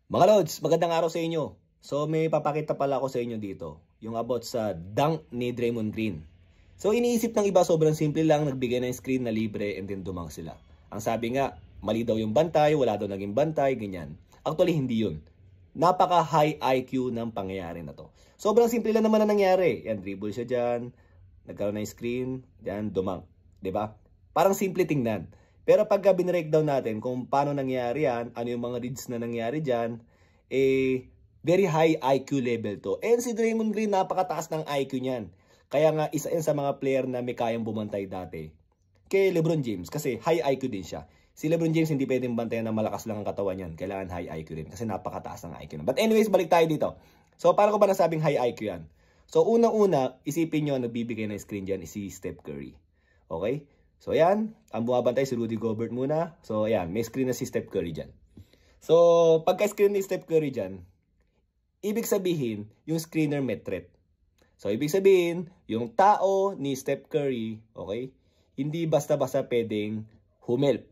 Mga Lods, magandang araw sa inyo. So may papakita pala ako sa inyo dito, yung about sa dunk ni Draymond Green. So iniisip ng iba sobrang simple lang, nagbigay ng screen na libre and then dumang sila. Ang sabi nga, mali daw yung bantay, wala daw naging bantay, ganyan. Actually hindi yun. Napaka high IQ ng pangyayari na to. Sobrang simple lang naman na nangyari. Yan, dribble siya dyan, nagkaroon ng screen, yan, dumang. 'Di ba? Parang simple tingnan. Pero pagka binreakdown natin kung paano nangyari yan, ano yung mga reads na nangyari dyan, very high IQ level to. And si Draymond Green, napakataas ng IQ niyan. Kaya nga, isa yan sa mga player na may kayang bumantay dati kay LeBron James, kasi high IQ din siya. Si LeBron James hindi pwedeng bantayan na malakas lang ang katawan niyan. Kailangan high IQ rin kasi napakataas ng IQ. But anyways, balik tayo dito. So, paano ko ba nasabing high IQ yan? So, unang-una, isipin nyo, nagbibigay ng screen dyan is si Steph Curry. Okay? So, ayan. Ang bumabantay si Rudy Gobert muna. So, ayan. May screen na si Steph Curry dyan. So, pagka-screen ni Steph Curry dyan, ibig sabihin, yung screener may threat. So, ibig sabihin, yung tao ni Steph Curry, okay, hindi basta-basta pwedeng humelp.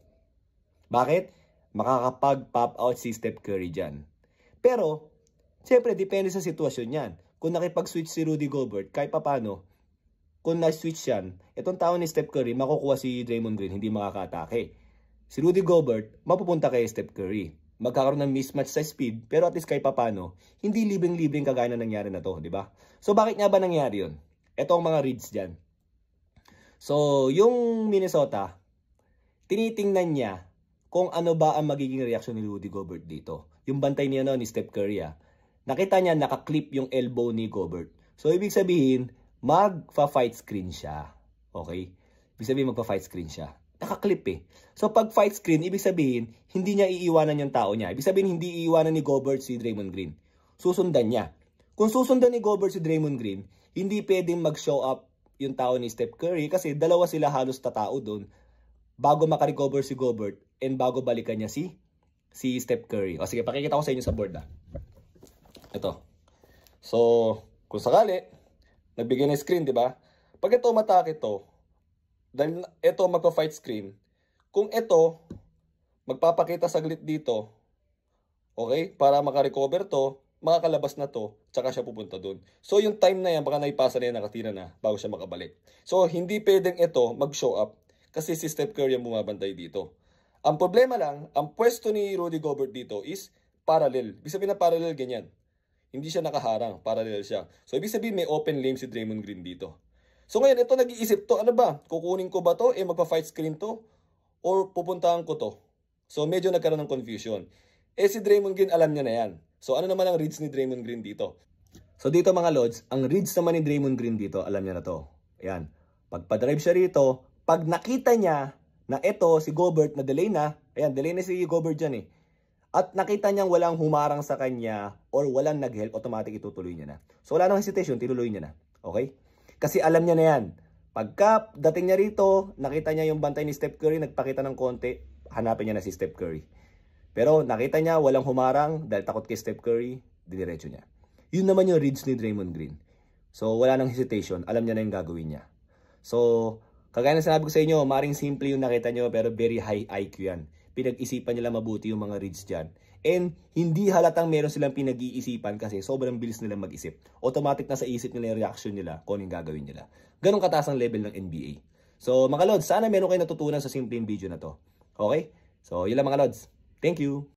Bakit? Makakapag-pop out si Steph Curry dyan. Pero, siyempre, depende sa sitwasyon yan. Kung nakipag-switch si Rudy Gobert, kahit papano, kung na-switch yan, itong tao ni Steph Curry, makukuha si Draymond Green, hindi makaka-atake. Si Rudy Gobert, mapupunta kay Steph Curry. Magkakaroon ng mismatch sa speed, pero at least kahit papano, hindi libreng-libreng kagaya na nangyari na to, di ba? So bakit nga ba nangyari yun? Ito ang mga reads dyan. So, yung Minnesota, tinitingnan niya kung ano ba ang magiging reaksyon ni Rudy Gobert dito. Yung bantay niya ni Steph Curry, nakita niya nakaklip yung elbow ni Gobert. So, ibig sabihin, magpa-fight screen siya. Okay? Ibig sabihin, magpa-fight screen siya. Nakaklip eh. So, pag fight screen, ibig sabihin, hindi niya iiwanan yung tao niya. Ibig sabihin, hindi iiwanan ni Gobert si Draymond Green. Susundan niya. Kung susundan ni Gobert si Draymond Green, hindi pwedeng mag-show up yung tao ni Steph Curry kasi dalawa sila halos tatao doon bago makarecover si Gobert and bago balikan niya si Steph Curry. O sige, pakikita ko sa inyo sa board . Ito. So, kung sakali, nagbigay ng screen, di ba? Pag ito matake ito, dahil ito magpa-fight screen, kung ito, magpapakita saglit dito, okay, para makarecover to, makakalabas na to, tsaka siya pupunta dun. So, yung time na yan, baka naipasa na yan, nakatira na, bago siya makabalik. So, hindi pwedeng ito mag-show up, kasi si Steph Curry ang bumabantay dito. Ang problema lang, ang pwesto ni Rudy Gobert dito is parallel. Ibig sabihin na parallel, ganyan. Hindi siya nakaharang, parallel siya. So, ibig sabihin may open lane si Draymond Green dito. So, ngayon, ito nag-iisip to, ano ba? Kukunin ko ba to? Magpa-fight screen to? Or pupuntahan ko to? So, medyo nagkaroon ng confusion. Si Draymond Green, alam niya na yan. So, ano naman ang reads ni Draymond Green dito? So, dito mga Lods, ang reads naman ni Draymond Green dito, alam niya na to. Ayan. Pagpa-drive siya rito, pag nakita niya na ito, si Gobert, na delay na, ayan, delay na si Gobert dyan eh. At nakita niyang walang humarang sa kanya or walang nag-help, automatic itutuloy niya na. So wala nang hesitation, tinuloy niya na. Okay? Kasi alam niya na yan. Pagka dating niya rito, nakita niya yung bantay ni Steph Curry, nagpakita ng konti, hanapin niya na si Steph Curry. Pero nakita niya walang humarang dahil takot kay Steph Curry, diniretso niya. Yun naman yung reads ni Draymond Green. So wala nang hesitation, alam niya na yung gagawin niya. So, kagaya na sinabi ko sa inyo, maring simple yung nakita niyo pero very high IQ yan. Pinag-isipan nila mabuti yung mga reads dyan. And hindi halatang meron silang pinag-iisipan kasi sobrang bilis nilang mag-isip. Automatic na sa isip nila yung reaction nila kung yung gagawin nila. Ganun kataas ang level ng NBA. So mga Lods, sana meron kayo natutunan sa simpleng video na to. Okay? So yun lang mga Lods. Thank you!